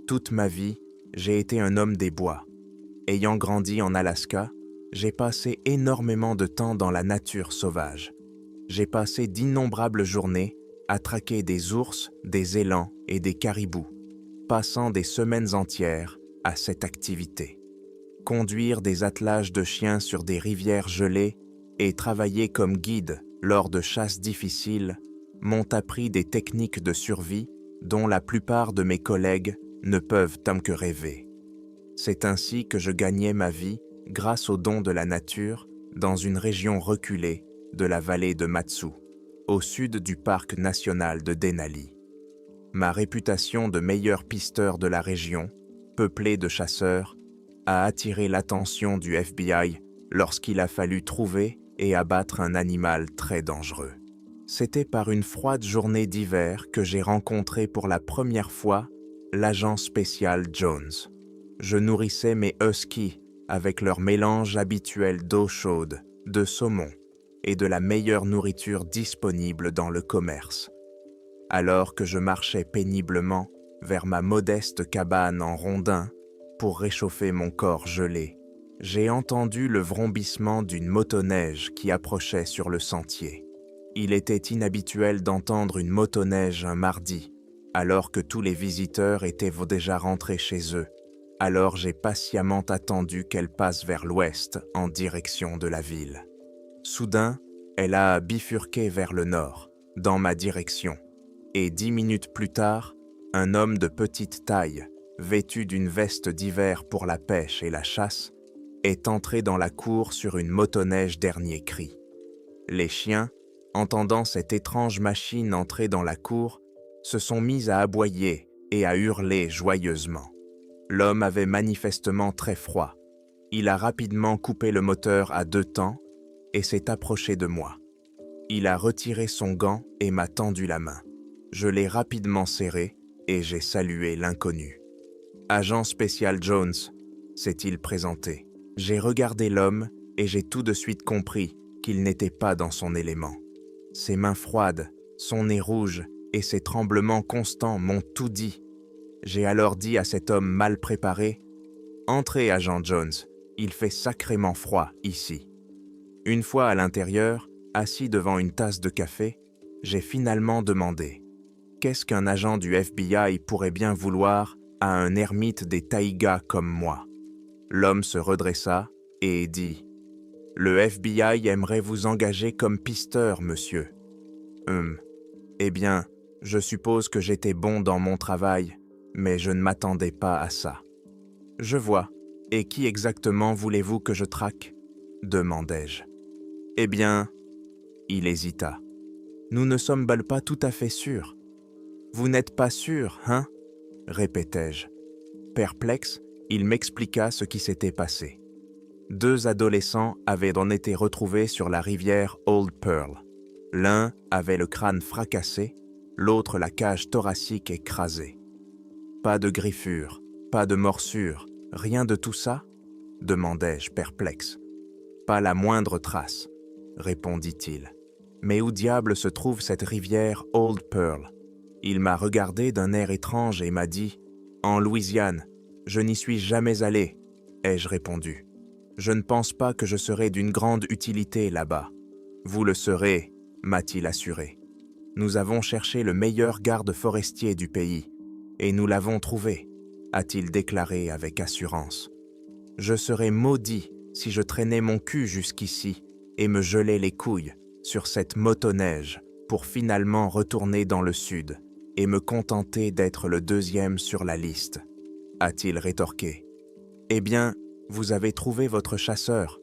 Toute ma vie, j'ai été un homme des bois. Ayant grandi en Alaska, j'ai passé énormément de temps dans la nature sauvage. J'ai passé d'innombrables journées à traquer des ours, des élans et des caribous, passant des semaines entières à cette activité. Conduire des attelages de chiens sur des rivières gelées et travailler comme guide lors de chasses difficiles m'ont appris des techniques de survie dont la plupart de mes collègues ne peuvent que rêver. C'est ainsi que je gagnais ma vie grâce aux dons de la nature dans une région reculée de la vallée de Matsu, au sud du parc national de Denali. Ma réputation de meilleur pisteur de la région, peuplée de chasseurs, a attiré l'attention du FBI lorsqu'il a fallu trouver et abattre un animal très dangereux. C'était par une froide journée d'hiver que j'ai rencontré pour la première fois l'agent spécial Jones. Je nourrissais mes huskies avec leur mélange habituel d'eau chaude, de saumon et de la meilleure nourriture disponible dans le commerce. Alors que je marchais péniblement vers ma modeste cabane en rondins pour réchauffer mon corps gelé, j'ai entendu le vrombissement d'une motoneige qui approchait sur le sentier. Il était inhabituel d'entendre une motoneige un mardi, alors que tous les visiteurs étaient déjà rentrés chez eux. Alors j'ai patiemment attendu qu'elle passe vers l'ouest en direction de la ville. Soudain, elle a bifurqué vers le nord, dans ma direction, et 10 minutes plus tard, un homme de petite taille, vêtu d'une veste d'hiver pour la pêche et la chasse, est entré dans la cour sur une motoneige dernier cri. Les chiens, entendant cette étrange machine entrer dans la cour, se sont mis à aboyer et à hurler joyeusement. L'homme avait manifestement très froid. Il a rapidement coupé le moteur à 2 temps et s'est approché de moi. Il a retiré son gant et m'a tendu la main. Je l'ai rapidement serré et j'ai salué l'inconnu. « Agent spécial Jones », s'est-il présenté. J'ai regardé l'homme et j'ai tout de suite compris qu'il n'était pas dans son élément. Ses mains froides, son nez rouge et ses tremblements constants m'ont tout dit. J'ai alors dit à cet homme mal préparé « Entrez, agent Jones, il fait sacrément froid ici. » Une fois à l'intérieur, assis devant une tasse de café, j'ai finalement demandé « Qu'est-ce qu'un agent du FBI pourrait bien vouloir à un ermite des taïgas comme moi ?» L'homme se redressa et dit « Le FBI aimerait vous engager comme pisteur, monsieur. » Eh bien, je suppose que j'étais bon dans mon travail, mais je ne m'attendais pas à ça. « Je vois. Et qui exactement voulez-vous que je traque ?» demandai-je. « Eh bien, » il hésita. « Nous ne sommes pas tout à fait sûrs. »« Vous n'êtes pas sûr, hein ?» répétai-je. Perplexe, il m'expliqua ce qui s'était passé. 2 adolescents avaient été retrouvés sur la rivière Old Pearl. L'un avait le crâne fracassé, l'autre la cage thoracique écrasée. « Pas de griffures, pas de morsures, rien de tout ça ?» demandai-je perplexe. « Pas la moindre trace, » répondit-il. « Mais où diable se trouve cette rivière Old Pearl ?» Il m'a regardé d'un air étrange et m'a dit « En Louisiane, je n'y suis jamais allé, » ai-je répondu. « Je ne pense pas que je serai d'une grande utilité là-bas. »« Vous le serez, » m'a-t-il assuré. « Nous avons cherché le meilleur garde forestier du pays, et nous l'avons trouvé, » a-t-il déclaré avec assurance. « Je serais maudit si je traînais mon cul jusqu'ici et me gelais les couilles sur cette motoneige pour finalement retourner dans le sud et me contenter d'être le 2e sur la liste, » a-t-il rétorqué. « Eh bien, vous avez trouvé votre chasseur, »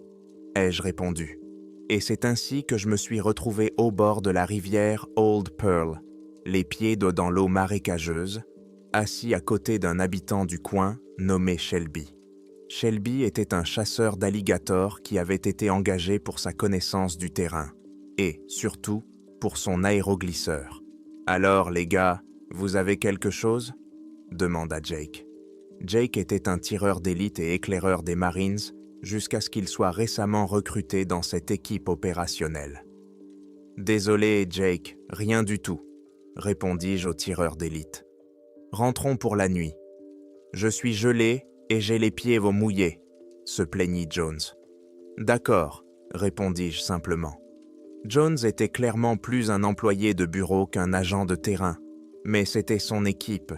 ai-je répondu. Et c'est ainsi que je me suis retrouvé au bord de la rivière Old Pearl, les pieds dans l'eau marécageuse, assis à côté d'un habitant du coin nommé Shelby. Shelby était un chasseur d'alligators qui avait été engagé pour sa connaissance du terrain et, surtout, pour son aéroglisseur. « Alors, les gars, vous avez quelque chose ?» demanda Jake. Jake était un tireur d'élite et éclaireur des Marines jusqu'à ce qu'il soit récemment recruté dans cette équipe opérationnelle. « Désolé, Jake, rien du tout, » répondis-je au tireur d'élite. « Rentrons pour la nuit. » Je suis gelé et j'ai les pieds mouillés, se plaignit Jones. D'accord, répondis-je simplement. Jones était clairement plus un employé de bureau qu'un agent de terrain, mais c'était son équipe,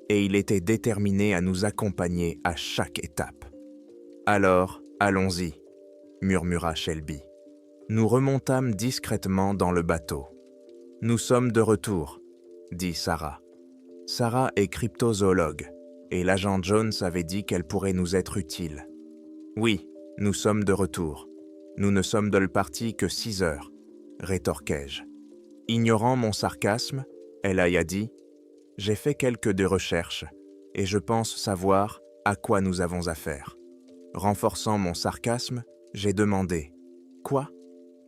et il était déterminé à nous accompagner à chaque étape. Alors, allons-y, murmura Shelby. Nous remontâmes discrètement dans le bateau. Nous sommes de retour, dit Sarah. Sarah est cryptozoologue, et l'agent Jones avait dit qu'elle pourrait nous être utile. Oui, nous sommes de retour. Nous ne sommes de le parti que 6 heures, rétorquai-je. Ignorant mon sarcasme, elle a dit « J'ai fait quelques de recherches, et je pense savoir à quoi nous avons affaire. » Renforçant mon sarcasme, j'ai demandé « Quoi ?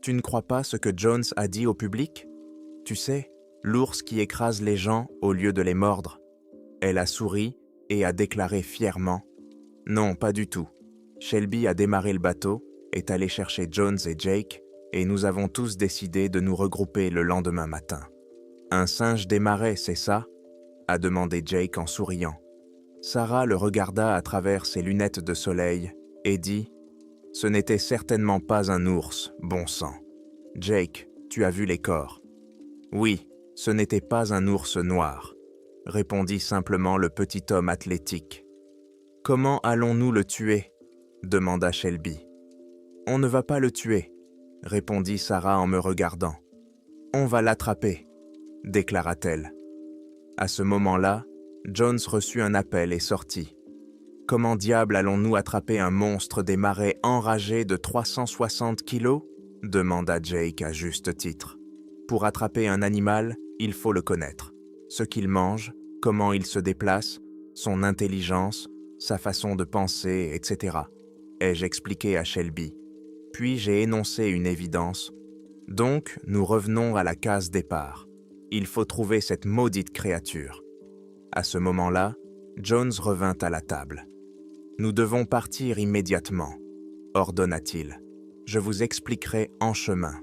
Tu ne crois pas ce que Jones a dit au public ? Tu sais, l'ours qui écrase les gens au lieu de les mordre. » Elle a souri et a déclaré fièrement « Non, pas du tout. Shelby a démarré le bateau, est allé chercher Jones et Jake, et nous avons tous décidé de nous regrouper le lendemain matin. » « Un singe démarrait, c'est ça ?» a demandé Jake en souriant. Sarah le regarda à travers ses lunettes de soleil et dit « Ce n'était certainement pas un ours, bon sang. Jake, tu as vu les corps. » « Oui, ce n'était pas un ours noir, » répondit simplement le petit homme athlétique. « Comment allons-nous le tuer ?» demanda Shelby. « On ne va pas le tuer, » répondit Sarah en me regardant. « On va l'attraper, » déclara-t-elle. À ce moment-là, Jones reçut un appel et sortit. « Comment diable allons-nous attraper un monstre des marais enragé de 360 kilos ?» demanda Jake à juste titre. « Pour attraper un animal, il faut le connaître. Ce qu'il mange, comment il se déplace, son intelligence, sa façon de penser, etc. » ai-je expliqué à Shelby. Puis j'ai énoncé une évidence. Donc, nous revenons à la case départ. Il faut trouver cette maudite créature. À ce moment-là, Jones revint à la table. « Nous devons partir immédiatement, » ordonna-t-il. « Je vous expliquerai en chemin. »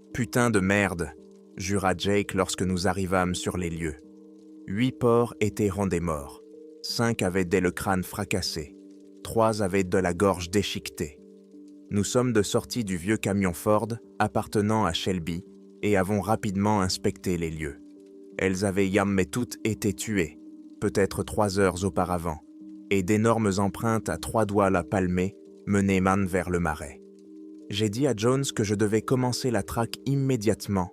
« Putain de merde !» jura Jake lorsque nous arrivâmes sur les lieux. 8 porcs étaient rondés morts. 5 avaient dès le crâne fracassé. 3 avaient de la gorge déchiquetée. Nous sommes de sortie du vieux camion Ford appartenant à Shelby et avons rapidement inspecté les lieux. Elles avaient mais toutes été tuées, peut-être 3 heures auparavant, et d'énormes empreintes à 3 doigts la palmée menaient man vers le marais. J'ai dit à Jones que je devais commencer la traque immédiatement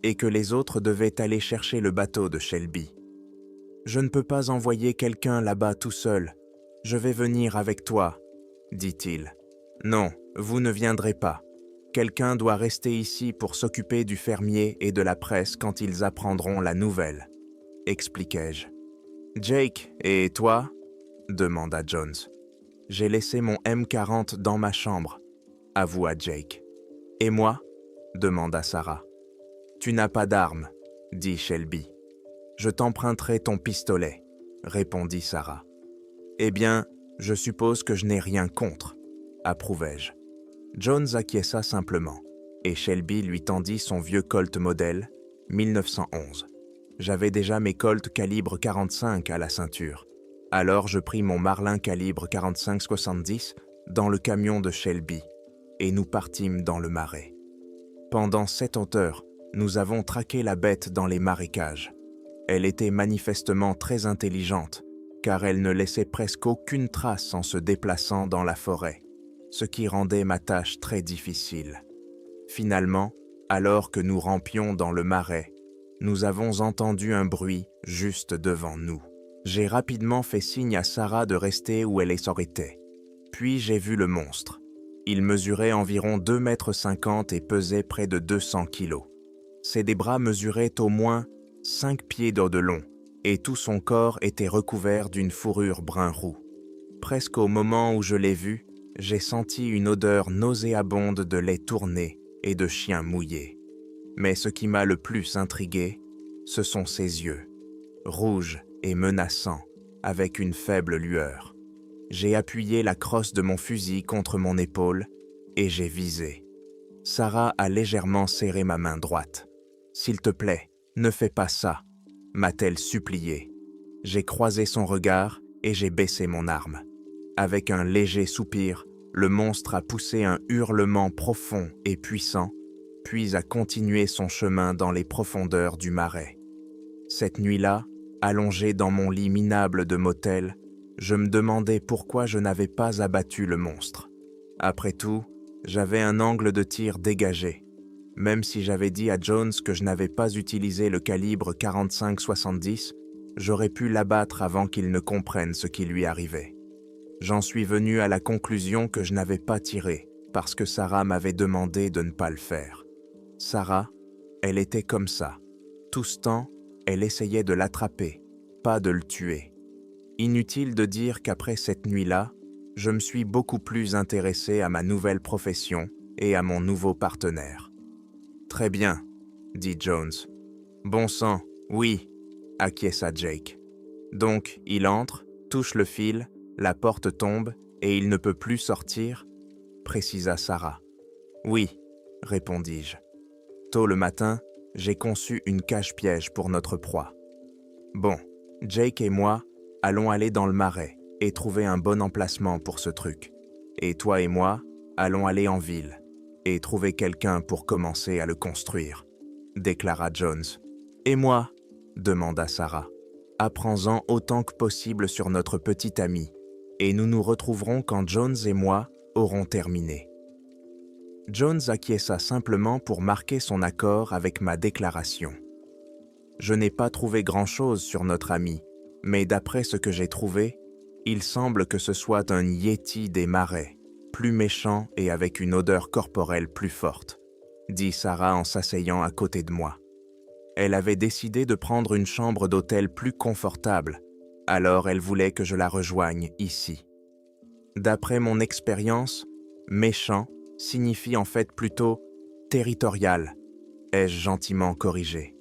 et que les autres devaient aller chercher le bateau de Shelby. « Je ne peux pas envoyer quelqu'un là-bas tout seul. Je vais venir avec toi, » dit-il. « Non, vous ne viendrez pas. Quelqu'un doit rester ici pour s'occuper du fermier et de la presse quand ils apprendront la nouvelle, » expliquai-je. « Jake, et toi ?» demanda Jones. « J'ai laissé mon M40 dans ma chambre, » avoua Jake. « Et moi ?» demanda Sarah. « Tu n'as pas d'arme, » dit Shelby. « Je t'emprunterai ton pistolet, » répondit Sarah. « Eh bien, je suppose que je n'ai rien contre, » approuvai-je. Jones acquiesça simplement, et Shelby lui tendit son vieux Colt modèle, 1911. J'avais déjà mes Colt calibre 45 à la ceinture. Alors je pris mon Marlin calibre 45-70 dans le camion de Shelby, et nous partîmes dans le marais. Pendant 7 heures, nous avons traqué la bête dans les marécages. Elle était manifestement très intelligente, car elle ne laissait presque aucune trace en se déplaçant dans la forêt, ce qui rendait ma tâche très difficile. Finalement, alors que nous rampions dans le marais, nous avons entendu un bruit juste devant nous. J'ai rapidement fait signe à Sarah de rester où elle s'arrêtait. Puis j'ai vu le monstre. Il mesurait environ 2,50 m et pesait près de 200 kg. Ses bras mesuraient au moins 5 pieds de long, et tout son corps était recouvert d'une fourrure brun-roux. Presque au moment où je l'ai vu, j'ai senti une odeur nauséabonde de lait tourné et de chien mouillé. Mais ce qui m'a le plus intrigué, ce sont ses yeux, rouges et menaçants, avec une faible lueur. J'ai appuyé la crosse de mon fusil contre mon épaule et j'ai visé. Sarah a légèrement serré ma main droite. « S'il te plaît, ne fais pas ça », m'a-t-elle supplié. J'ai croisé son regard et j'ai baissé mon arme. Avec un léger soupir, le monstre a poussé un hurlement profond et puissant, puis a continué son chemin dans les profondeurs du marais. Cette nuit-là, allongé dans mon lit minable de motel, je me demandais pourquoi je n'avais pas abattu le monstre. Après tout, j'avais un angle de tir dégagé. Même si j'avais dit à Jones que je n'avais pas utilisé le calibre 45-70, j'aurais pu l'abattre avant qu'il ne comprenne ce qui lui arrivait. J'en suis venu à la conclusion que je n'avais pas tiré, parce que Sarah m'avait demandé de ne pas le faire. Sarah, elle était comme ça. Tout ce temps, elle essayait de l'attraper, pas de le tuer. Inutile de dire qu'après cette nuit-là, je me suis beaucoup plus intéressé à ma nouvelle profession et à mon nouveau partenaire. « Très bien, » dit Jones. « Bon sang, oui, » acquiesça Jake. « Donc, il entre, touche le fil, la porte tombe et il ne peut plus sortir ?» précisa Sarah. « Oui, » répondis-je. Tôt le matin, j'ai conçu une cache-piège pour notre proie. Bon, Jake et moi allons aller dans le marais et trouver un bon emplacement pour ce truc. Et toi et moi allons aller en ville et trouver quelqu'un pour commencer à le construire, déclara Jones. Et moi, demanda Sarah. Apprends-en autant que possible sur notre petit ami et nous nous retrouverons quand Jones et moi aurons terminé. Jones acquiesça simplement pour marquer son accord avec ma déclaration. Je n'ai pas trouvé grand-chose sur notre ami, mais d'après ce que j'ai trouvé, il semble que ce soit un yéti des marais, plus méchant et avec une odeur corporelle plus forte, dit Sarah en s'asseyant à côté de moi. Elle avait décidé de prendre une chambre d'hôtel plus confortable, alors elle voulait que je la rejoigne ici. D'après mon expérience, méchant signifie en fait plutôt territorial, ai-je gentiment corrigé.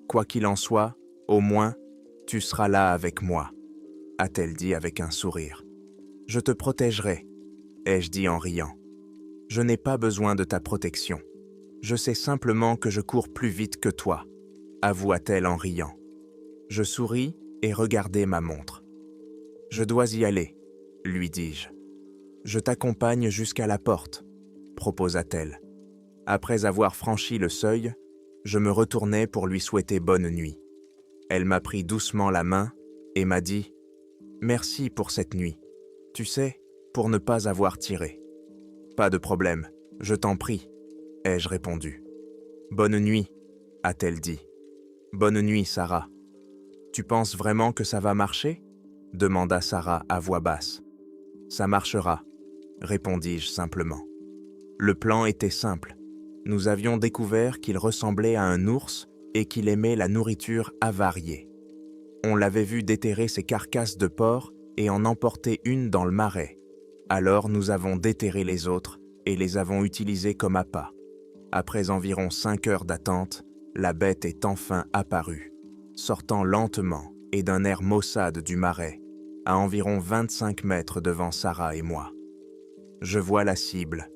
Quoi qu'il en soit, au moins, tu seras là avec moi, a-t-elle dit avec un sourire. Je te protégerai, ai-je dit en riant. Je n'ai pas besoin de ta protection. Je sais simplement que je cours plus vite que toi, avoua-t-elle en riant. Je souris et regardai ma montre. Je dois y aller, lui dis-je. Je t'accompagne jusqu'à la porte, proposa-t-elle. Après avoir franchi le seuil, je me retournai pour lui souhaiter bonne nuit. Elle m'a pris doucement la main et m'a dit « Merci pour cette nuit. Tu sais, pour ne pas avoir tiré. »« Pas de problème, je t'en prie, » ai-je répondu. « Bonne nuit, » a-t-elle dit. « Bonne nuit, Sarah. »« Tu penses vraiment que ça va marcher ?» demanda Sarah à voix basse. « Ça marchera, » répondis-je simplement. Le plan était simple. Nous avions découvert qu'il ressemblait à un ours et qu'il aimait la nourriture avariée. On l'avait vu déterrer ses carcasses de porc et en emporter une dans le marais. Alors nous avons déterré les autres et les avons utilisées comme appât. Après environ 5 heures d'attente, la bête est enfin apparue, sortant lentement et d'un air maussade du marais, à environ 25 mètres devant Sarah et moi. Je vois la cible,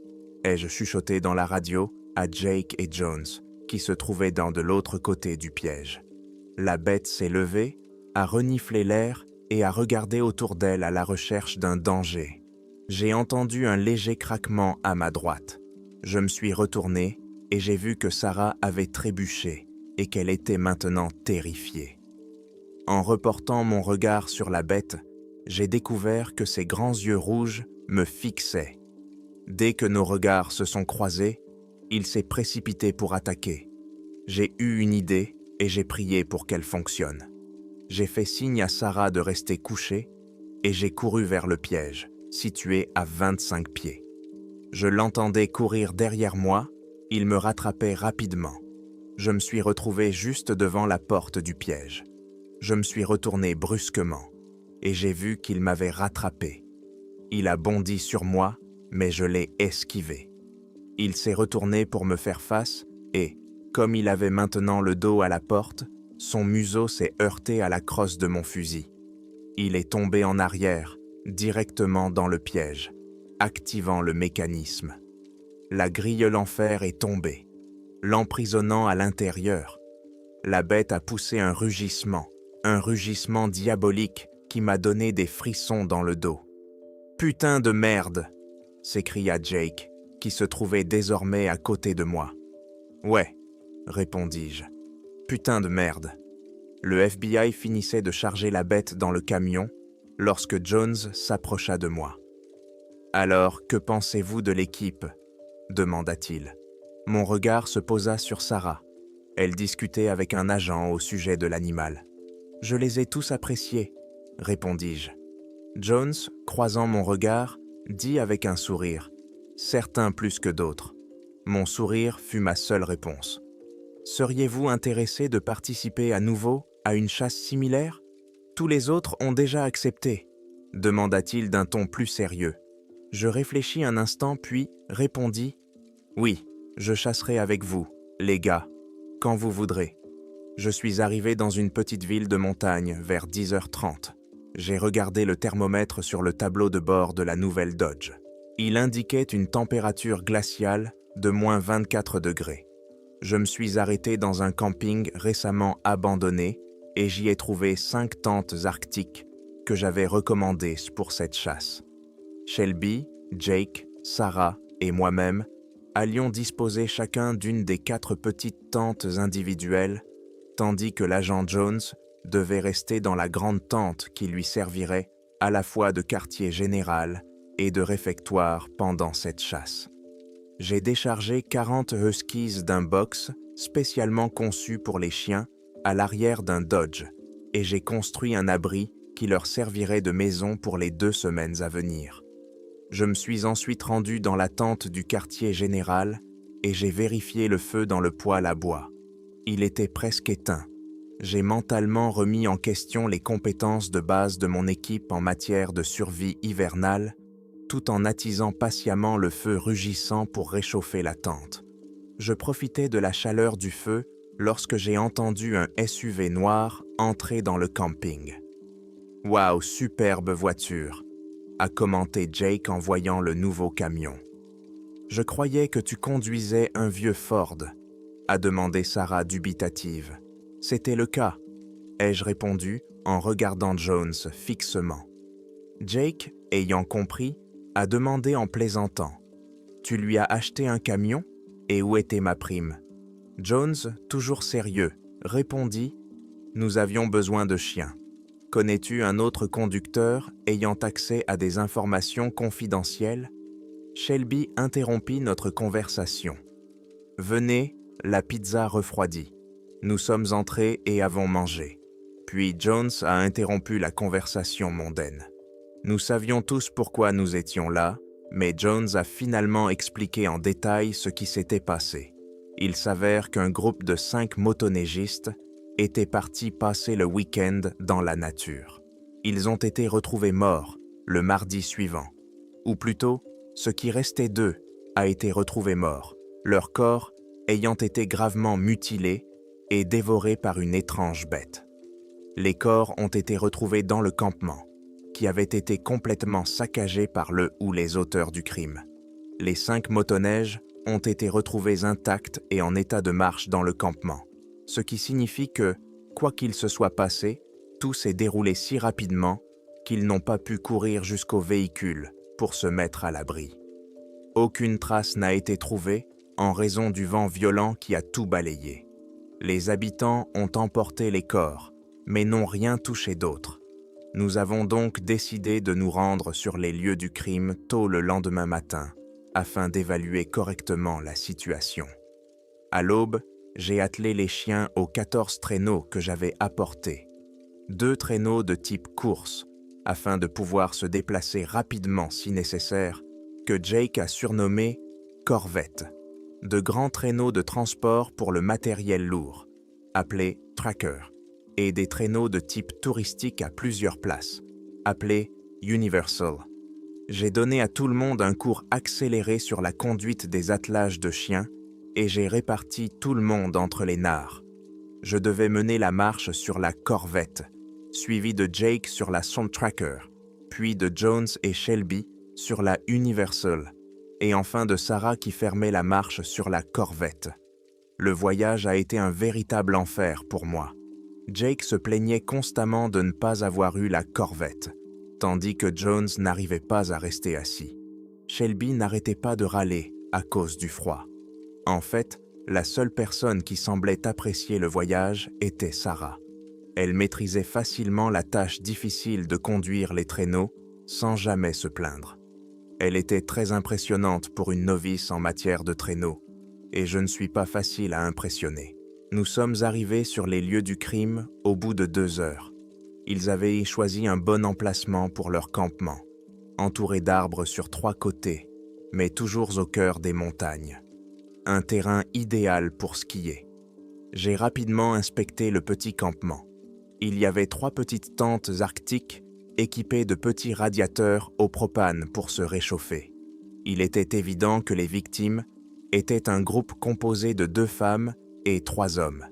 ai-je chuchoté dans la radio à Jake et Jones, qui se trouvaient de l'autre côté du piège. La bête s'est levée, a reniflé l'air et a regardé autour d'elle à la recherche d'un danger. J'ai entendu un léger craquement à ma droite. Je me suis retourné et j'ai vu que Sarah avait trébuché et qu'elle était maintenant terrifiée. En reportant mon regard sur la bête, j'ai découvert que ses grands yeux rouges me fixaient. Dès que nos regards se sont croisés, il s'est précipité pour attaquer. J'ai eu une idée et j'ai prié pour qu'elle fonctionne. J'ai fait signe à Sarah de rester couchée et j'ai couru vers le piège, situé à 25 pieds. Je l'entendais courir derrière moi, il me rattrapait rapidement. Je me suis retrouvé juste devant la porte du piège. Je me suis retourné brusquement et j'ai vu qu'il m'avait rattrapé. Il a bondi sur moi, mais je l'ai esquivé. Il s'est retourné pour me faire face et, comme il avait maintenant le dos à la porte, son museau s'est heurté à la crosse de mon fusil. Il est tombé en arrière, directement dans le piège, activant le mécanisme. La grille l'enfer est tombée, l'emprisonnant à l'intérieur. La bête a poussé un rugissement diabolique qui m'a donné des frissons dans le dos. « Putain de merde !» s'écria Jake, qui se trouvait désormais à côté de moi. « Ouais », répondis-je. « Putain de merde !» Le FBI finissait de charger la bête dans le camion lorsque Jones s'approcha de moi. « Alors, que pensez-vous de l'équipe ?» demanda-t-il. Mon regard se posa sur Sarah. Elle discutait avec un agent au sujet de l'animal. « Je les ai tous appréciés », répondis-je. Jones, croisant mon regard, dit avec un sourire, « Certains plus que d'autres. » Mon sourire fut ma seule réponse. « Seriez-vous intéressé de participer à nouveau à une chasse similaire ? Tous les autres ont déjà accepté, » demanda-t-il d'un ton plus sérieux. Je réfléchis un instant puis répondis, « Oui, je chasserai avec vous, les gars, quand vous voudrez. » Je suis arrivé dans une petite ville de montagne vers 10h30. J'ai regardé le thermomètre sur le tableau de bord de la nouvelle Dodge. Il indiquait une température glaciale de moins 24 degrés. Je me suis arrêté dans un camping récemment abandonné et j'y ai trouvé 5 tentes arctiques que j'avais recommandées pour cette chasse. Shelby, Jake, Sarah et moi-même allions disposer chacun d'une des 4 petites tentes individuelles, tandis que l'agent Jones devait rester dans la grande tente qui lui servirait à la fois de quartier général et de réfectoire pendant cette chasse. J'ai déchargé 40 Huskies d'un box spécialement conçu pour les chiens à l'arrière d'un Dodge et j'ai construit un abri qui leur servirait de maison pour les 2 semaines à venir. Je me suis ensuite rendu dans la tente du quartier général et j'ai vérifié le feu dans le poêle à bois. Il était presque éteint. J'ai mentalement remis en question les compétences de base de mon équipe en matière de survie hivernale, tout en attisant patiemment le feu rugissant pour réchauffer la tente. Je profitais de la chaleur du feu lorsque j'ai entendu un SUV noir entrer dans le camping. « Waouh, superbe voiture !» a commenté Jake en voyant le nouveau camion. « Je croyais que tu conduisais un vieux Ford », a demandé Sarah dubitative. « C'était le cas », ai-je répondu en regardant Jones fixement. Jake, ayant compris, a demandé en plaisantant. « Tu lui as acheté un camion ? Et où était ma prime ?» Jones, toujours sérieux, répondit « Nous avions besoin de chiens. Connais-tu un autre conducteur ayant accès à des informations confidentielles ?» Shelby interrompit notre conversation. « Venez, la pizza refroidit. Nous sommes entrés et avons mangé. » Puis Jones a interrompu la conversation mondaine. Nous savions tous pourquoi nous étions là, mais Jones a finalement expliqué en détail ce qui s'était passé. Il s'avère qu'un groupe de 5 motoneigistes était parti passer le week-end dans la nature. Ils ont été retrouvés morts le mardi suivant. Ou plutôt, ce qui restait d'eux a été retrouvé mort, leur corps ayant été gravement mutilés et dévorés par une étrange bête. Les corps ont été retrouvés dans le campement, qui avait été complètement saccagé par le ou les auteurs du crime. Les 5 motoneiges ont été retrouvés intacts et en état de marche dans le campement, ce qui signifie que, quoi qu'il se soit passé, tout s'est déroulé si rapidement qu'ils n'ont pas pu courir jusqu'au véhicule pour se mettre à l'abri. Aucune trace n'a été trouvée en raison du vent violent qui a tout balayé. Les habitants ont emporté les corps, mais n'ont rien touché d'autre. Nous avons donc décidé de nous rendre sur les lieux du crime tôt le lendemain matin, afin d'évaluer correctement la situation. À l'aube, j'ai attelé les chiens aux 14 traîneaux que j'avais apportés. 2 traîneaux de type course, afin de pouvoir se déplacer rapidement si nécessaire, que Jake a surnommé « corvette », de grands traîneaux de transport pour le matériel lourd, appelés « tracker », et des traîneaux de type touristique à plusieurs places, appelés « universal ». J'ai donné à tout le monde un cours accéléré sur la conduite des attelages de chiens et j'ai réparti tout le monde entre les nards. Je devais mener la marche sur la corvette, suivi de Jake sur la Soundtracker, puis de Jones et Shelby sur la Universal, et enfin de Sarah qui fermait la marche sur la corvette. Le voyage a été un véritable enfer pour moi. Jake se plaignait constamment de ne pas avoir eu la corvette, tandis que Jones n'arrivait pas à rester assis. Shelby n'arrêtait pas de râler à cause du froid. En fait, la seule personne qui semblait apprécier le voyage était Sarah. Elle maîtrisait facilement la tâche difficile de conduire les traîneaux sans jamais se plaindre. Elle était très impressionnante pour une novice en matière de traîneaux, et je ne suis pas facile à impressionner. Nous sommes arrivés sur les lieux du crime au bout de 2 heures. Ils avaient choisi un bon emplacement pour leur campement, entouré d'arbres sur 3 côtés, mais toujours au cœur des montagnes. Un terrain idéal pour skier. J'ai rapidement inspecté le petit campement. Il y avait 3 petites tentes arctiques équipées de petits radiateurs au propane pour se réchauffer. Il était évident que les victimes étaient un groupe composé de 2 femmes et 3 hommes.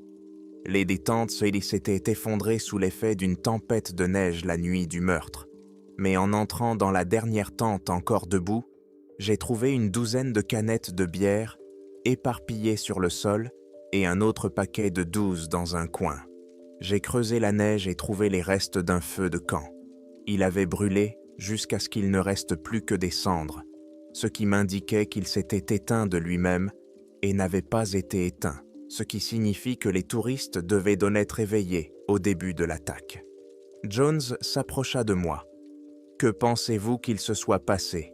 Les tentes s'étaient effondrées sous l'effet d'une tempête de neige la nuit du meurtre. Mais en entrant dans la dernière tente encore debout, j'ai trouvé une douzaine de canettes de bière éparpillées sur le sol et un autre paquet de 12 dans un coin. J'ai creusé la neige et trouvé les restes d'un feu de camp. Il avait brûlé jusqu'à ce qu'il ne reste plus que des cendres, ce qui m'indiquait qu'il s'était éteint de lui-même et n'avait pas été éteint, ce qui signifie que les touristes devaient donc être éveillés au début de l'attaque. Jones s'approcha de moi. « Que pensez-vous qu'il se soit passé ? »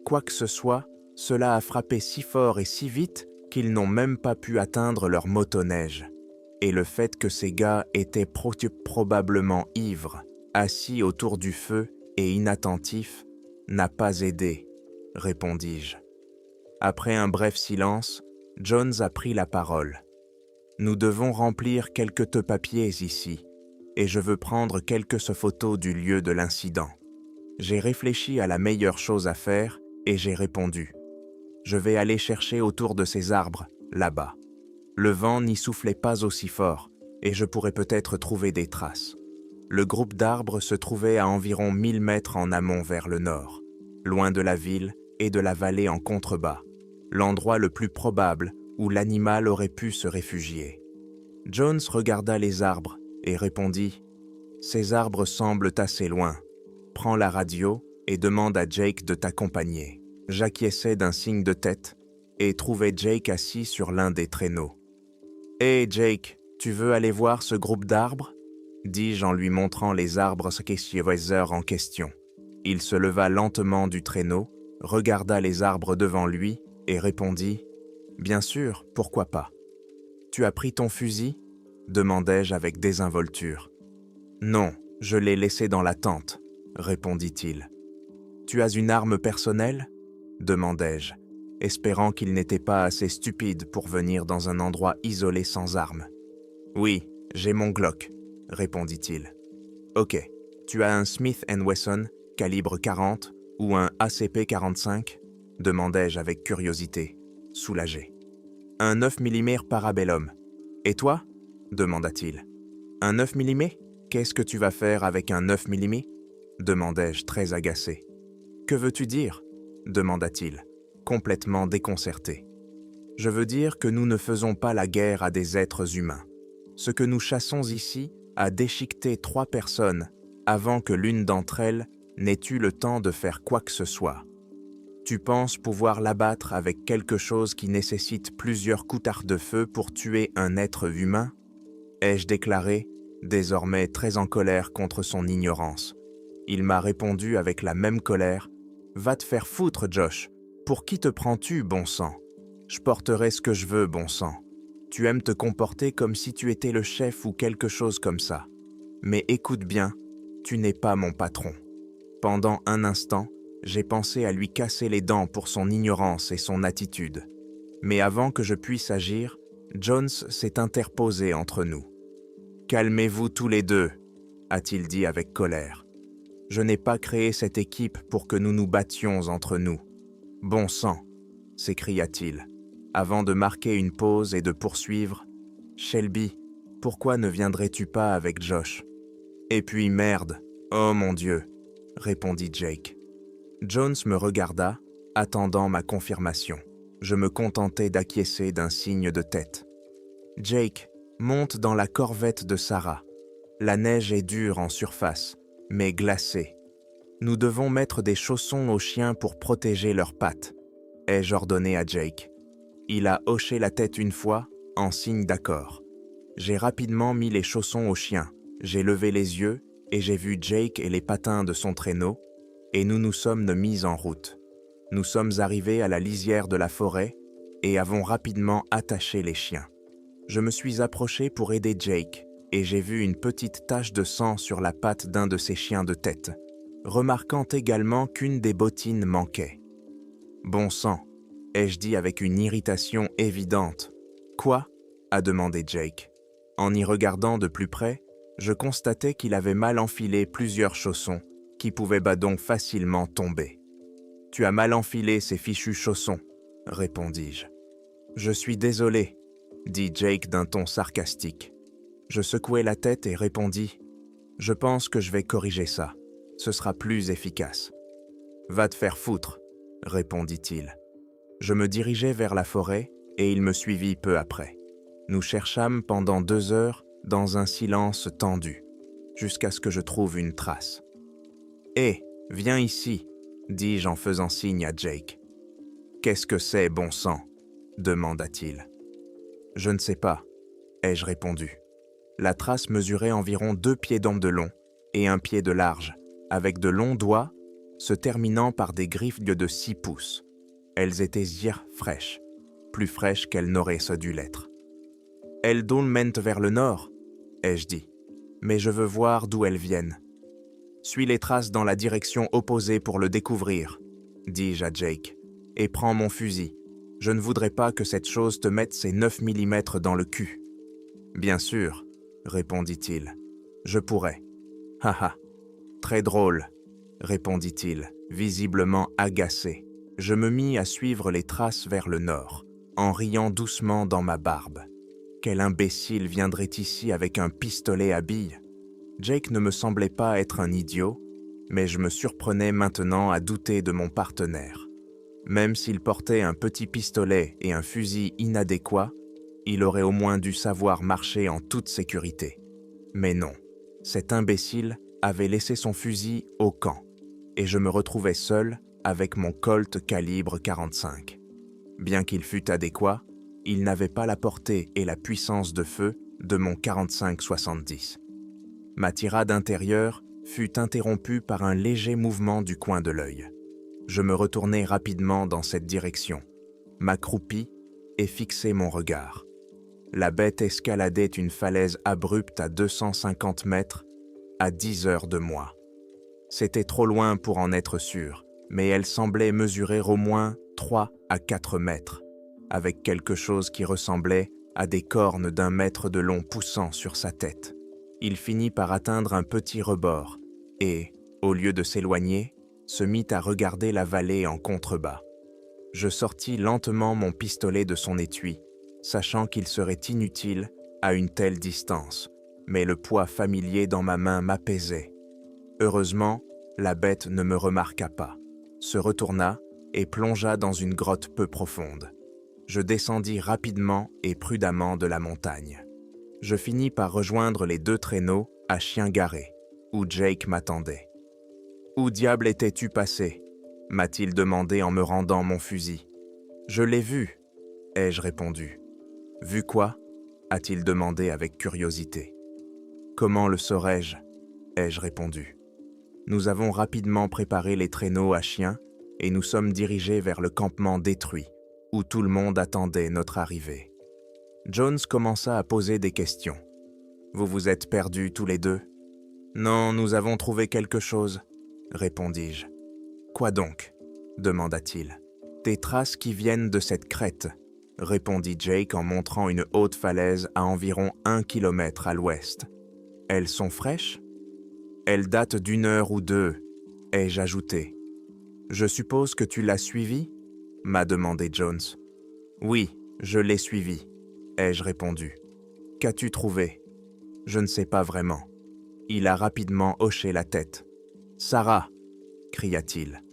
Quoi que ce soit, cela a frappé si fort et si vite qu'ils n'ont même pas pu atteindre leur motoneige. Et le fait que ces gars étaient probablement ivres, assis autour du feu et inattentifs, n'a pas aidé, répondis-je. Après un bref silence, Jones a pris la parole. « Nous devons remplir quelques papiers ici, et je veux prendre quelques photos du lieu de l'incident. » J'ai réfléchi à la meilleure chose à faire et j'ai répondu. « Je vais aller chercher autour de ces arbres, là-bas. Le vent n'y soufflait pas aussi fort, et je pourrais peut-être trouver des traces. » Le groupe d'arbres se trouvait à environ 1000 mètres en amont vers le nord, loin de la ville et de la vallée en contrebas, l'endroit le plus probable où l'animal aurait pu se réfugier. Jones regarda les arbres et répondit « Ces arbres semblent assez loin. Prends la radio et demande à Jake de t'accompagner. » J'acquiesçai d'un signe de tête et trouvai Jake assis sur l'un des traîneaux. « Hé Jake, tu veux aller voir ce groupe d'arbres ?» dis-je en lui montrant les arbres en question. Il se leva lentement du traîneau, regarda les arbres devant lui et répondit « Bien sûr, pourquoi pas. »« Tu as pris ton fusil ?» demandai-je avec désinvolture. « Non, je l'ai laissé dans la tente, » répondit-il. « Tu as une arme personnelle ?» demandai-je, espérant qu'il n'était pas assez stupide pour venir dans un endroit isolé sans arme. « Oui, j'ai mon Glock, » répondit-il. « Ok, tu as un Smith & Wesson, calibre 40, ou un ACP-45 ?» demandai-je avec curiosité, soulagé. « Un 9 mm Parabellum. Et toi ?» demanda-t-il. « Un 9 mm ? Qu'est-ce que tu vas faire avec un 9 mm ?» demandai-je très agacé. « Que veux-tu dire ?» demanda-t-il, complètement déconcerté. « Je veux dire que nous ne faisons pas la guerre à des êtres humains. Ce que nous chassons ici a déchiqueté 3 personnes avant que l'une d'entre elles n'ait eu le temps de faire quoi que ce soit. Tu penses pouvoir l'abattre avec quelque chose qui nécessite plusieurs coutards de feu pour tuer un être humain ?» ai-je déclaré, désormais très en colère contre son ignorance. Il m'a répondu avec la même colère. « Va te faire foutre, Josh. Pour qui te prends-tu, bon sang ? Je porterai ce que je veux, bon sang. Tu aimes te comporter comme si tu étais le chef ou quelque chose comme ça. Mais écoute bien, tu n'es pas mon patron. » Pendant un instant, j'ai pensé à lui casser les dents pour son ignorance et son attitude. Mais avant que je puisse agir, Jones s'est interposé entre nous. « Calmez-vous tous les deux, » a-t-il dit avec colère. « Je n'ai pas créé cette équipe pour que nous nous battions entre nous. »« Bon sang !» s'écria-t-il, avant de marquer une pause et de poursuivre. « Shelby, pourquoi ne viendrais-tu pas avec Josh ?»« Et puis merde, oh mon Dieu !» répondit Jake. Jones me regarda, attendant ma confirmation. Je me contentai d'acquiescer d'un signe de tête. « Jake, Monte dans la corvette de Sarah. La neige est dure en surface, mais glacée. Nous devons mettre des chaussons aux chiens pour protéger leurs pattes, ai-je ordonné à Jake. Il a hoché la tête une fois, en signe d'accord. J'ai rapidement mis les chaussons au chien, j'ai levé les yeux et j'ai vu Jake et les patins de son traîneau, et nous nous sommes mis en route. Nous sommes arrivés à la lisière de la forêt et avons rapidement attaché les chiens. Je me suis approché pour aider Jake et j'ai vu une petite tache de sang sur la patte d'un de ses chiens de tête, remarquant également qu'une des bottines manquait. « Bon sang !» ai-je dit avec une irritation évidente. « Quoi ?» a demandé Jake. En y regardant de plus près, je constatais qu'il avait mal enfilé plusieurs chaussons qui pouvaient donc facilement tomber. « Tu as mal enfilé ces fichus chaussons, » répondis-je. « Je suis désolé, » dit Jake d'un ton sarcastique. Je secouai la tête et répondis « Je pense que je vais corriger ça. Ce sera plus efficace. »« Va te faire foutre, » répondit-il. Je me dirigeai vers la forêt et il me suivit peu après. Nous cherchâmes pendant 2 heures dans un silence tendu, jusqu'à ce que je trouve une trace. « Hé, viens ici !» dis-je en faisant signe à Jake. « Qu'est-ce que c'est, bon sang ?» demanda-t-il. « Je ne sais pas, » ai-je répondu. La trace mesurait environ 2 pieds de long et 1 pied de large, avec de longs doigts se terminant par des griffes de 6 pouces. Elles étaient fraîches, plus fraîches qu'elles n'auraient dû l'être. « Elles mènent vers le nord, » ai-je dit, « mais je veux voir d'où elles viennent. »« Suis les traces dans la direction opposée pour le découvrir, » dis-je à Jake, « et prends mon fusil. Je ne voudrais pas que cette chose te mette ses 9 mm dans le cul. »« Bien sûr, » répondit-il, « je pourrais. »« Haha, très drôle, » répondit-il, visiblement agacé. Je me mis à suivre les traces vers le nord, en riant doucement dans ma barbe. Quel imbécile viendrait ici avec un pistolet à billes? Jake ne me semblait pas être un idiot, mais je me surprenais maintenant à douter de mon partenaire. Même s'il portait un petit pistolet et un fusil inadéquats, il aurait au moins dû savoir marcher en toute sécurité. Mais non, cet imbécile avait laissé son fusil au camp, et je me retrouvais seul avec mon Colt calibre 45. Bien qu'il fût adéquat, il n'avait pas la portée et la puissance de feu de mon 45-70. Ma tirade intérieure fut interrompue par un léger mouvement du coin de l'œil. Je me retournai rapidement dans cette direction, m'accroupis et fixai mon regard. La bête escaladait une falaise abrupte à 250 mètres, à 10 heures de moi. C'était trop loin pour en être sûr, mais elle semblait mesurer au moins 3 à 4 mètres, avec quelque chose qui ressemblait à des cornes d'1 mètre de long poussant sur sa tête. Il finit par atteindre un petit rebord et, au lieu de s'éloigner, se mit à regarder la vallée en contrebas. Je sortis lentement mon pistolet de son étui, sachant qu'il serait inutile à une telle distance, mais le poids familier dans ma main m'apaisait. Heureusement, la bête ne me remarqua pas, se retourna et plongea dans une grotte peu profonde. Je descendis rapidement et prudemment de la montagne. Je finis par rejoindre les 2 traîneaux à chien garé, où Jake m'attendait. « Où diable étais-tu passé ?» m'a-t-il demandé en me rendant mon fusil. « Je l'ai vu, » ai-je répondu. « Vu quoi ?» a-t-il demandé avec curiosité. « Comment le saurais-je » ai-je répondu. Nous avons rapidement préparé les traîneaux à chiens et nous sommes dirigés vers le campement détruit, où tout le monde attendait notre arrivée. Jones commença à poser des questions. « Vous vous êtes perdus tous les deux ?»« Non, nous avons trouvé quelque chose, » répondis-je. « Quoi donc ?» demanda-t-il. « Des traces qui viennent de cette crête, » répondit Jake en montrant une haute falaise à environ 1 kilomètre à l'ouest. « Elles sont fraîches ?»« Elles datent d'1 heure ou 2, » ai-je ajouté. « Je suppose que tu l'as suivi ?» m'a demandé Jones. « Oui, je l'ai suivi, » ai-je répondu. « Qu'as-tu trouvé ?» ?»« Je ne sais pas vraiment. » Il a rapidement hoché la tête. « Sarah !» cria-t-il.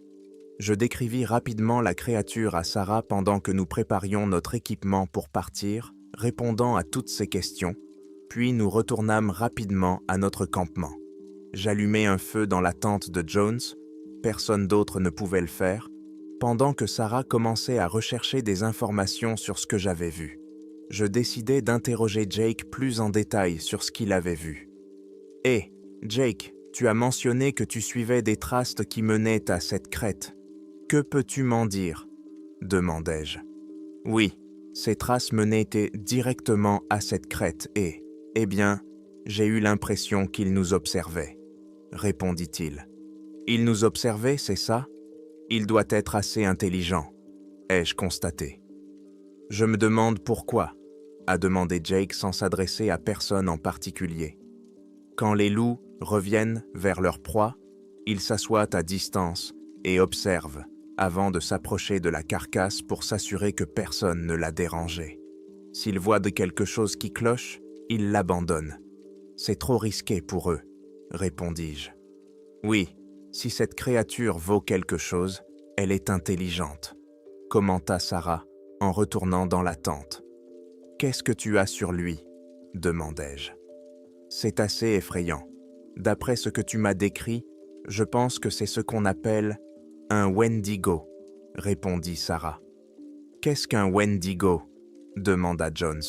Je décrivis rapidement la créature à Sarah pendant que nous préparions notre équipement pour partir, répondant à toutes ses questions, Puis nous retournâmes rapidement à notre campement. J'allumai un feu dans la tente de Jones, personne d'autre ne pouvait le faire, pendant que Sarah commençait à rechercher des informations sur ce que j'avais vu. Je décidai d'interroger Jake plus en détail sur ce qu'il avait vu. « Hé, Jake, tu as mentionné que tu suivais des traces qui menaient à cette crête. Que peux-tu m'en dire ?» demandai-je. « Oui, ces traces menaient directement à cette crête et, eh bien, j'ai eu l'impression qu'il nous observait, » répondit-il. « Il nous observait, c'est ça? Il doit être assez intelligent, ai-je constaté. »« Je me demande pourquoi, » a demandé Jake sans s'adresser à personne en particulier. « Quand les loups reviennent vers leur proie, ils s'assoient à distance et observent avant de s'approcher de la carcasse pour s'assurer que personne ne l'a dérangé. S'ils voient de quelque chose qui cloche, ils l'abandonnent. C'est trop risqué pour eux, répondis-je. Oui, si cette créature vaut quelque chose, elle est intelligente, commenta Sarah en retournant dans la tente. Qu'est-ce que tu as sur lui? Demandai-je. C'est assez effrayant. D'après ce que tu m'as décrit, je pense que c'est ce qu'on appelle un Wendigo, répondit Sarah. Qu'est-ce qu'un Wendigo? Demanda Jones.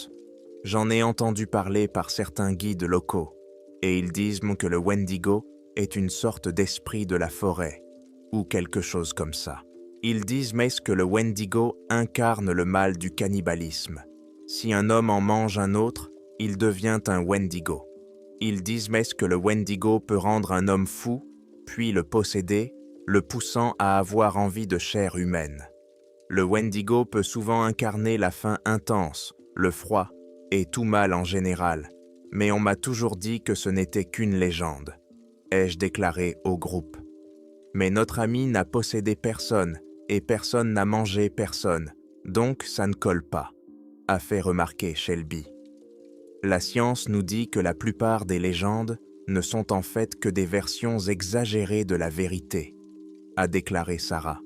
J'en ai entendu parler par certains guides locaux, et ils disent que le Wendigo est une sorte d'esprit de la forêt, ou quelque chose comme ça. Ils disent mais que le Wendigo incarne le mal du cannibalisme. Si un homme en mange un autre, il devient un Wendigo. Ils disent mais que le Wendigo peut rendre un homme fou, puis le posséder, le poussant à avoir envie de chair humaine. Le Wendigo peut souvent incarner la faim intense, le froid et tout mal en général, mais on m'a toujours dit que ce n'était qu'une légende, ai-je déclaré au groupe. Mais notre ami n'a possédé personne et personne n'a mangé personne, donc ça ne colle pas, a fait remarquer Shelby. La science nous dit que la plupart des légendes ne sont en fait que des versions exagérées de la vérité, a déclaré Sarah.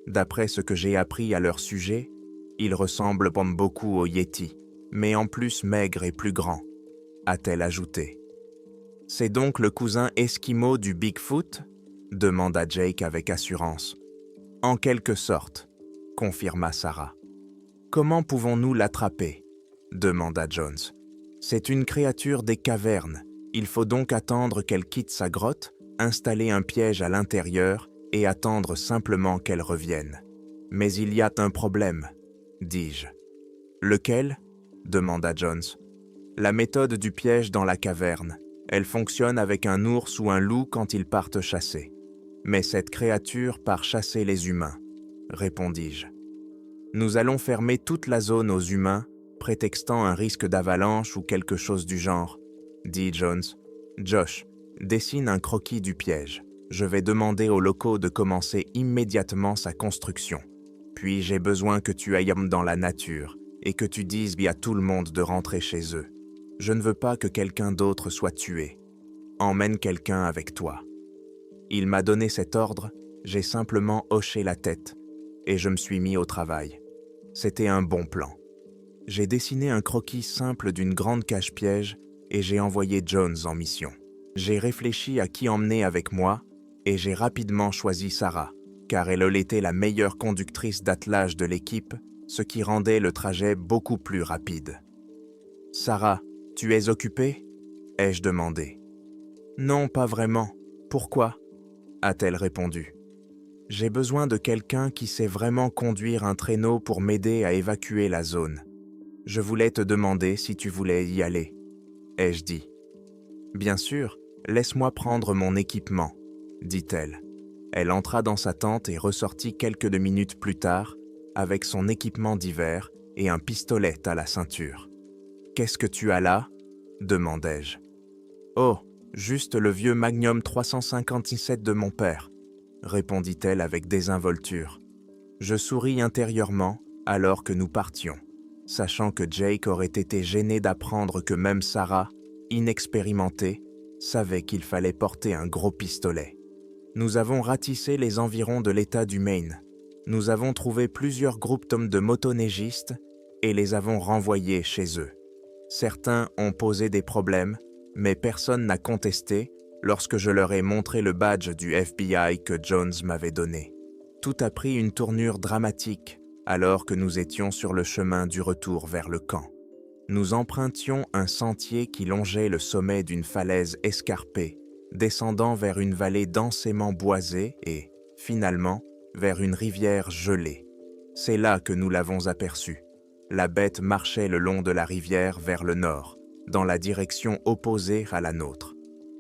D'après ce que j'ai appris à leur sujet, ils ressemblent beaucoup au Yeti, mais en plus maigres et plus grands, a-t-elle ajouté. C'est donc le cousin esquimau du Bigfoot? Demanda Jake avec assurance. En quelque sorte, confirma Sarah. Comment pouvons-nous l'attraper? Demanda Jones. C'est une créature des cavernes. Il faut donc attendre qu'elle quitte sa grotte, installer un piège à l'intérieur et attendre simplement qu'elle revienne. Mais il y a un problème, dis-je. Lequel? Demanda Jones. La méthode du piège dans la caverne. Elle fonctionne avec un ours ou un loup quand ils partent chasser. Mais cette créature part chasser les humains, répondis-je. Nous allons fermer toute la zone aux humains, prétextant un risque d'avalanche ou quelque chose du genre, dit Jones. Josh, dessine un croquis du piège. Je vais demander aux locaux de commencer immédiatement sa construction. Puis j'ai besoin que tu ailles dans la nature et que tu dises à tout le monde de rentrer chez eux. Je ne veux pas que quelqu'un d'autre soit tué. Emmène quelqu'un avec toi. Il m'a donné cet ordre, j'ai simplement hoché la tête et je me suis mis au travail. C'était un bon plan. J'ai dessiné un croquis simple d'une grande cache-piège et j'ai envoyé Jones en mission. J'ai réfléchi à qui emmener avec moi et j'ai rapidement choisi Sarah, car elle était la meilleure conductrice d'attelage de l'équipe, ce qui rendait le trajet beaucoup plus rapide. « Sarah, tu es occupée ?» ai-je demandé. « Non, pas vraiment. Pourquoi ?» a-t-elle répondu. « J'ai besoin de quelqu'un qui sait vraiment conduire un traîneau pour m'aider à évacuer la zone. Je voulais te demander si tu voulais y aller, » ai-je dit. « Bien sûr, laisse-moi prendre mon équipement, » dit-elle. Elle entra dans sa tente et ressortit quelques minutes plus tard avec son équipement d'hiver et un pistolet à la ceinture. « Qu'est-ce que tu as là ?» demandai-je. « Oh, juste le vieux Magnum 357 de mon père, » répondit-elle avec désinvolture. Je souris intérieurement alors que nous partions, sachant que Jake aurait été gêné d'apprendre que même Sarah, inexpérimentée, savait qu'il fallait porter un gros pistolet. Nous avons ratissé les environs de l'État du Maine. Nous avons trouvé plusieurs groupes de motoneigistes et les avons renvoyés chez eux. Certains ont posé des problèmes, mais personne n'a contesté lorsque je leur ai montré le badge du FBI que Jones m'avait donné. Tout a pris une tournure dramatique alors que nous étions sur le chemin du retour vers le camp. Nous empruntions un sentier qui longeait le sommet d'une falaise escarpée, descendant vers une vallée densément boisée et, finalement, vers une rivière gelée. C'est là que nous l'avons aperçue. La bête marchait le long de la rivière vers le nord, dans la direction opposée à la nôtre.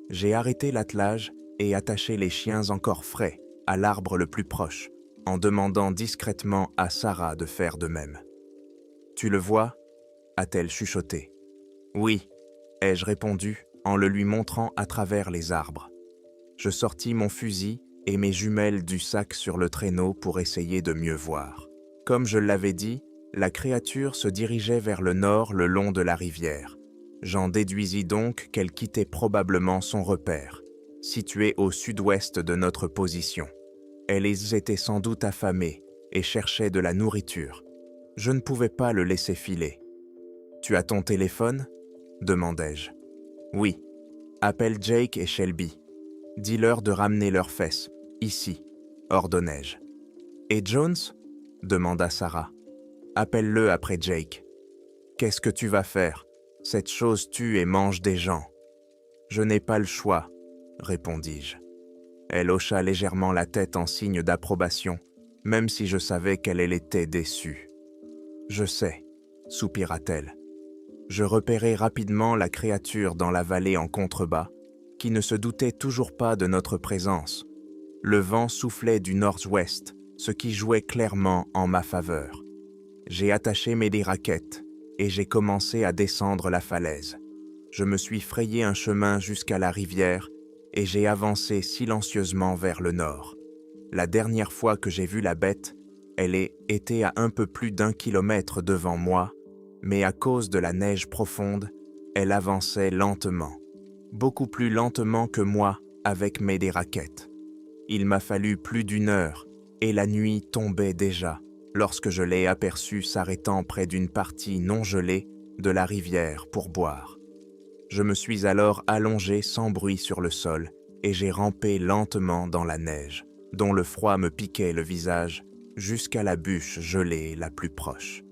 J'ai arrêté l'attelage et attaché les chiens encore frais à l'arbre le plus proche, en demandant discrètement à Sarah de faire de même. « Tu le vois » a-t-elle chuchoté. « Oui » ai-je répondu en le lui montrant à travers les arbres. Je sortis mon fusil et mes jumelles du sac sur le traîneau pour essayer de mieux voir. Comme je l'avais dit, la créature se dirigeait vers le nord le long de la rivière. J'en déduisis donc qu'elle quittait probablement son repère, situé au sud-ouest de notre position. Elles étaient sans doute affamées et cherchaient de la nourriture. Je ne pouvais pas le laisser filer. « Tu as ton téléphone » demandai-je. « Oui. Appelle Jake et Shelby. Dis-leur de ramener leurs fesses, ici, ordonnai-je. « Et Jones » demanda Sarah. « Appelle-le après Jake. »« Qu'est-ce que tu vas faire ? Cette chose tue et mange des gens. »« Je n'ai pas le choix, » répondis-je. Elle hocha légèrement la tête en signe d'approbation, même si je savais qu'elle était déçue. « Je sais, » soupira-t-elle. Je repérai rapidement la créature dans la vallée en contrebas, qui ne se doutait toujours pas de notre présence. Le vent soufflait du nord-ouest, ce qui jouait clairement en ma faveur. J'ai attaché mes raquettes et j'ai commencé à descendre la falaise. Je me suis frayé un chemin jusqu'à la rivière et j'ai avancé silencieusement vers le nord. La dernière fois que j'ai vu la bête, elle était à un peu plus d'1 kilomètre devant moi, mais à cause de la neige profonde, elle avançait lentement, beaucoup plus lentement que moi avec mes raquettes. Il m'a fallu plus d'1 heure et la nuit tombait déjà lorsque je l'ai aperçue s'arrêtant près d'une partie non gelée de la rivière pour boire. Je me suis alors allongé sans bruit sur le sol et j'ai rampé lentement dans la neige, dont le froid me piquait le visage, jusqu'à la bûche gelée la plus proche.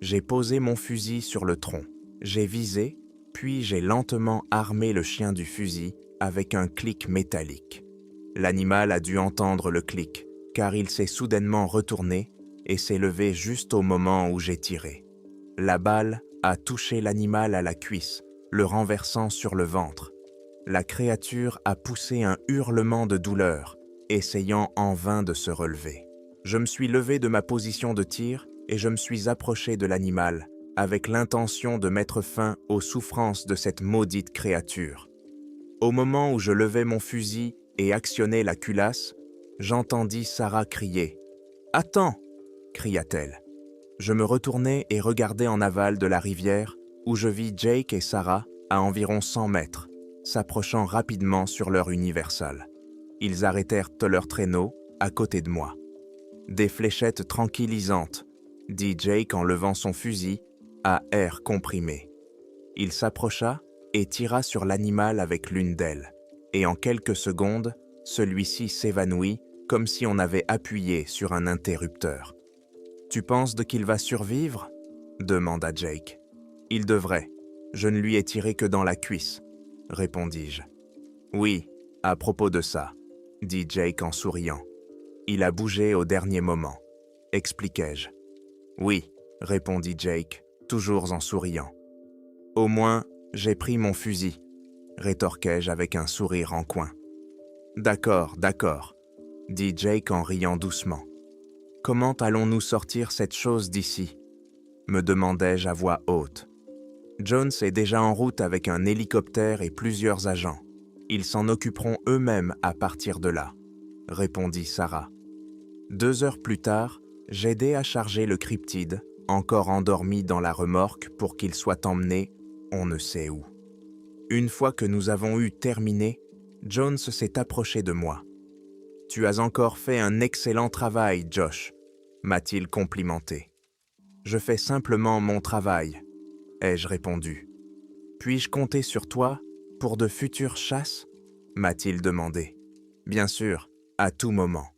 J'ai posé mon fusil sur le tronc, j'ai visé, puis j'ai lentement armé le chien du fusil avec un clic métallique. L'animal a dû entendre le clic, car il s'est soudainement retourné et s'est levé juste au moment où j'ai tiré. La balle a touché l'animal à la cuisse, le renversant sur le ventre. La créature a poussé un hurlement de douleur, essayant en vain de se relever. Je me suis levé de ma position de tir et je me suis approché de l'animal, avec l'intention de mettre fin aux souffrances de cette maudite créature. Au moment où je levais mon fusil et actionnais la culasse, j'entendis Sarah crier « Attends !» cria-t-elle. Je me retournai et regardai en aval de la rivière, où je vis Jake et Sarah, à environ 100 mètres, s'approchant rapidement sur leur Universal. Ils arrêtèrent leur traîneau à côté de moi. « Des fléchettes tranquillisantes », dit Jake en levant son fusil à air comprimé. Il s'approcha et tira sur l'animal avec l'une d'elles, et en quelques secondes, celui-ci s'évanouit comme si on avait appuyé sur un interrupteur. « Tu penses qu'il va survivre ?» demanda Jake. « Il devrait. Je ne lui ai tiré que dans la cuisse, » répondis-je. « Oui, à propos de ça, » dit Jake en souriant. « Il a bougé au dernier moment, » expliquai-je. « Oui, » répondit Jake, toujours en souriant. « Au moins, j'ai pris mon fusil, » rétorquai-je avec un sourire en coin. « D'accord, d'accord, » dit Jake en riant doucement. « Comment allons-nous sortir cette chose d'ici » me demandai-je à voix haute. Jones est déjà en route avec un hélicoptère et plusieurs agents. Ils s'en occuperont eux-mêmes à partir de là, répondit Sarah. 2 heures plus tard, j'aidai à charger le cryptide, encore endormi dans la remorque pour qu'il soit emmené on ne sait où. Une fois que nous avons eu terminé, Jones s'est approché de moi. « Tu as encore fait un excellent travail, Josh », m'a-t-il complimenté. « Je fais simplement mon travail », ai-je répondu, Puis-je compter sur toi pour de futures chasses » m'a-t-il demandé. Bien sûr, à tout moment.